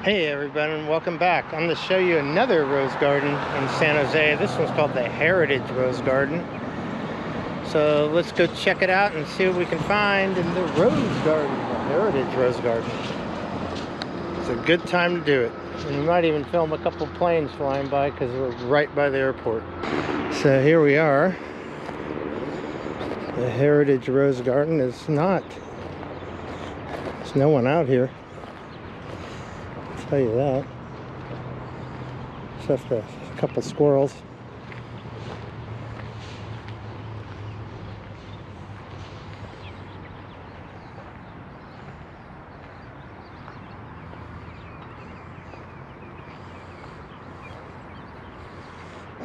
Hey everybody, and welcome back. I'm going to show you another rose garden in San Jose. This one's called the Heritage Rose Garden. So let's go check it out and see what we can find in the rose garden, the Heritage Rose Garden. It's a good time to do it. And we might even film a couple planes flying by because we're right by the airport. So here we are. The Heritage Rose Garden is there's no one out here. Tell you that, except for a couple squirrels.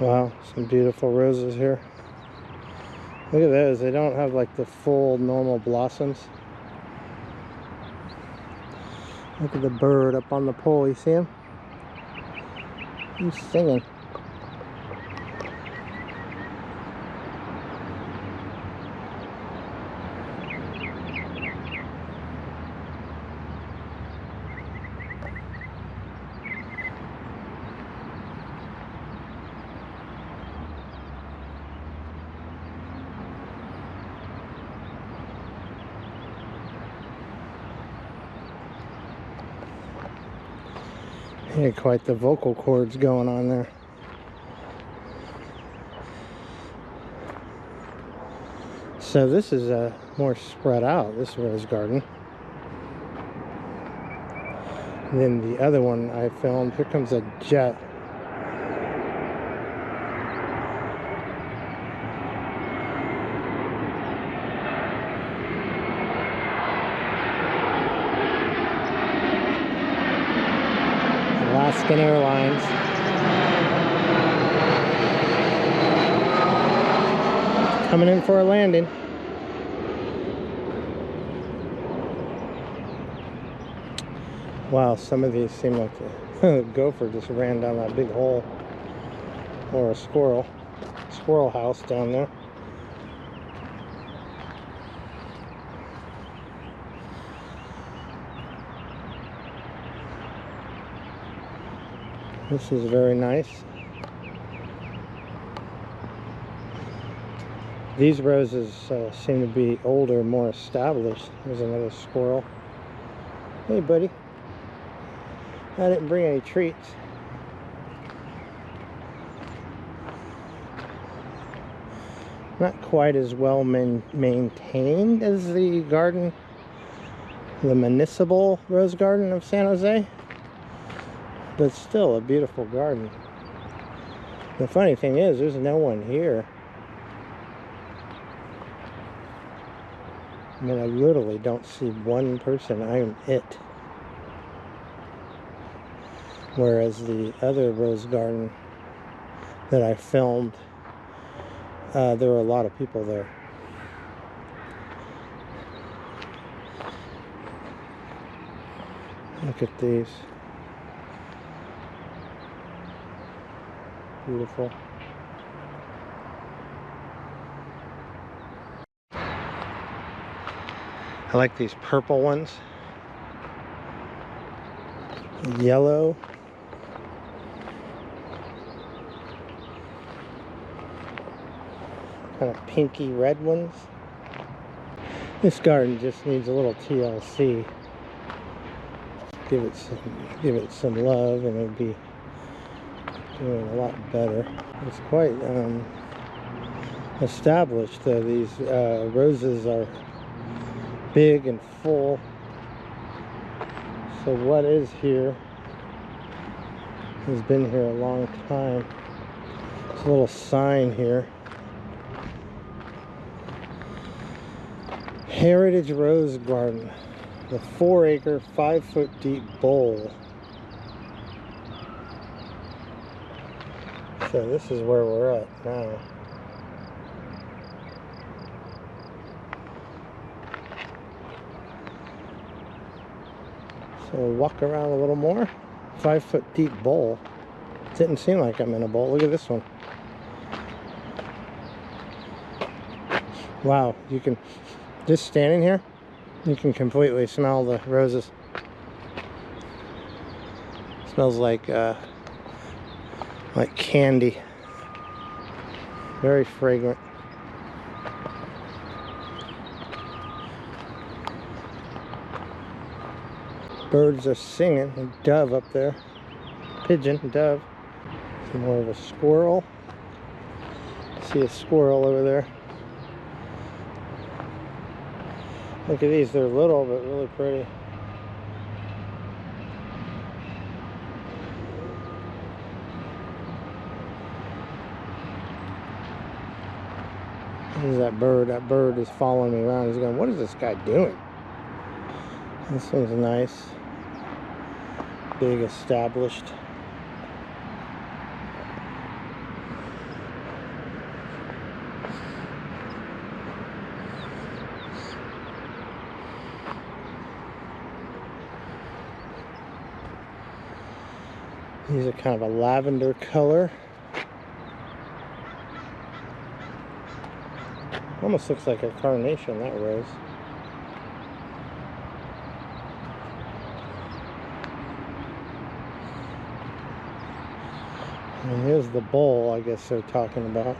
Wow, some beautiful roses here. Look at those. They don't have like the full normal blossoms. Look at the bird up on the pole, you see him? He's singing. Yeah, quite the vocal cords going on there. So this is more spread out, this rose garden. And then the other one I filmed, here comes a jet. Alaskan Airlines. Coming in for a landing. Wow, some of these seem like the gopher just ran down that big hole. Or a squirrel house down there. This is very nice. These roses seem to be older, more established. There's another squirrel. Hey, buddy. I didn't bring any treats. Not quite as well maintained as the garden, the Municipal Rose Garden of San Jose. But still a beautiful garden. The funny thing is, there's no one here. I mean, I literally don't see one person. I am it. Whereas the other rose garden that I filmed, there were a lot of people there. Look at these. Beautiful. I like these purple ones. Yellow. Kind of pinky red ones. This garden just needs a little TLC. Give it some love and it'll be doing a lot better. It's quite established though. These roses are big and full. So what is here has been here a long time. There's a little sign here. Heritage Rose Garden. The 4-acre, 5-foot deep bowl. So this is where we're at now. So we'll walk around a little more. 5-foot deep bowl. Didn't seem like I'm in a bowl. Look at this one. Wow, you can, just standing here, you can completely smell the roses. Smells like candy. Very fragrant. Birds are singing. A dove up there. Pigeon, dove. Some more of a squirrel. See a squirrel over there. Look at these. They're little but really pretty. There's that bird. That bird is following me around. He's going, what is this guy doing? This one's nice. Big, established. These are kind of a lavender color. Almost looks like a carnation, that rose. And here's the bowl, I guess they're talking about.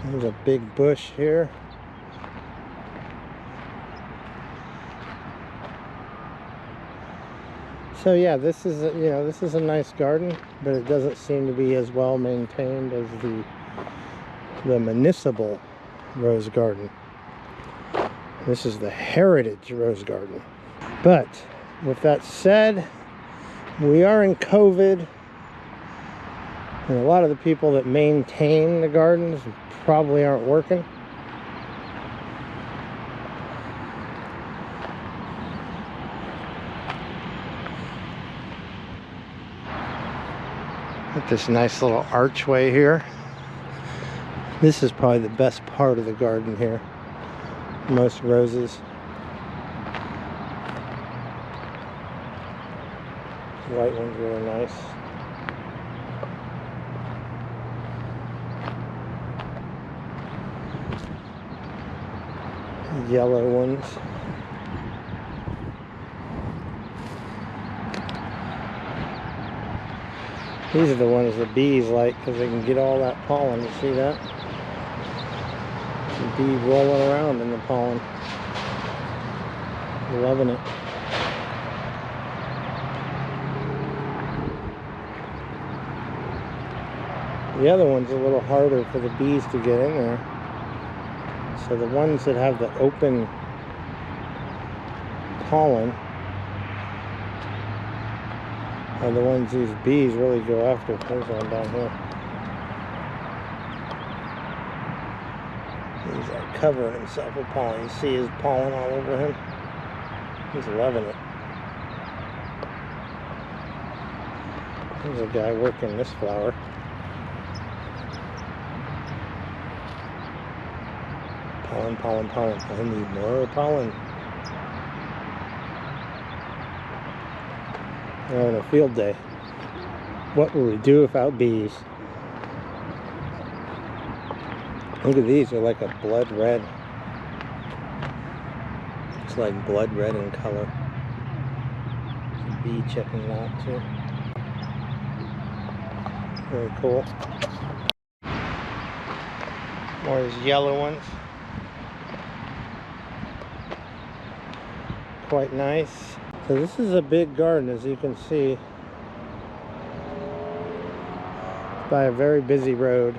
There's a big bush here. So yeah, this is this is a nice garden, but it doesn't seem to be as well maintained as the Municipal rose garden. This is the Heritage rose garden. But with that said, we are in COVID, and a lot of the people that maintain the gardens probably aren't working. With this nice little archway here. This is probably the best part of the garden here. Most roses. White one's really nice. Yellow ones. These are the ones the bees like because they can get all that pollen. You see that? The bee rolling around in the pollen. Loving it. The other one's a little harder for the bees to get in there. So the ones that have the open pollen are the ones these bees really go after. There's one down here. He's covering himself with pollen. You see his pollen all over him? He's loving it. There's a guy working this flower. Pollen, pollen, pollen. I need more pollen. We're having a field day. What will we do without bees? Look at these, they're like a blood red. It's like blood red in color. There's a bee checking it out too. Very cool. More of these yellow ones. Quite nice. So this is a big garden, as you can see. It's by a very busy road.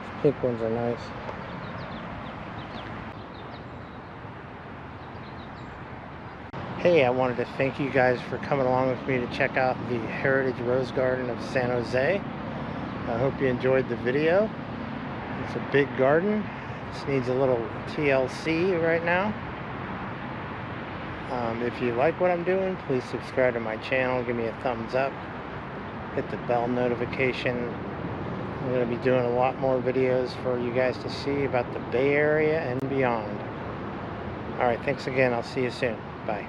These pink ones are nice. Hey, I wanted to thank you guys for coming along with me to check out the Heritage Rose Garden of San Jose. I hope you enjoyed the video. It's a big garden. This needs a little TLC right now. If you like what I'm doing, please subscribe to my channel. Give me a thumbs up. Hit the bell notification. I'm going to be doing a lot more videos for you guys to see about the Bay Area and beyond. Alright, thanks again. I'll see you soon. Bye.